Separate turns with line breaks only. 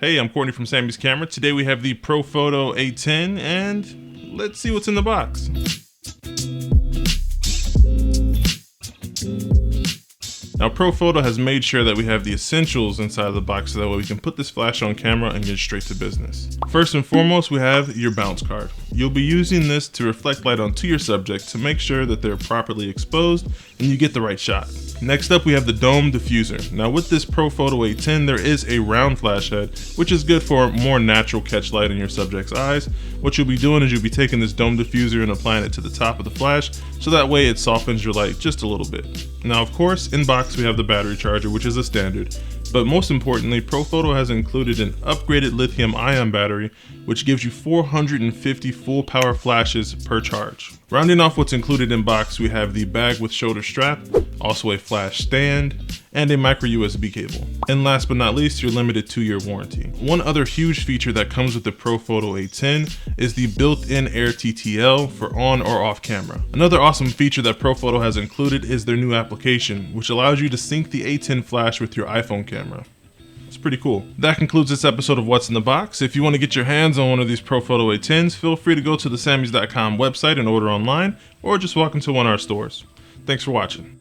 Hey, I'm Courtney from Samy's Camera. Today we have the Profoto A10 and let's see what's in the box. Now Profoto has made sure that we have the essentials inside of the box so that way we can put this flash on camera and get straight to business. First and foremost, we have your bounce card. You'll be using this to reflect light onto your subject to make sure that they're properly exposed and you get the right shot. Next up, we have the dome diffuser. Now with this Profoto A10, there is a round flash head, which is good for more natural catch light in your subject's eyes. What you'll be doing is you'll be taking this dome diffuser and applying it to the top of the flash, so that way it softens your light just a little bit. Now of course, in box we have the battery charger, which is a standard, but most importantly, Profoto has included an upgraded lithium-ion battery, which gives you 450 full power flashes per charge. Rounding off what's included in box, we have the bag with shoulder strap, also a flash stand, and a micro USB cable. And last but not least, your limited 2-year warranty. One other huge feature that comes with the Profoto A10 is the built-in Air TTL for on or off camera. Another awesome feature that Profoto has included is their new application, which allows you to sync the A10 flash with your iPhone camera. It's pretty cool. That concludes this episode of What's in the Box. If you want to get your hands on one of these Profoto A10s, feel free to go to the Samys.com website and order online, or just walk into one of our stores. Thanks for watching.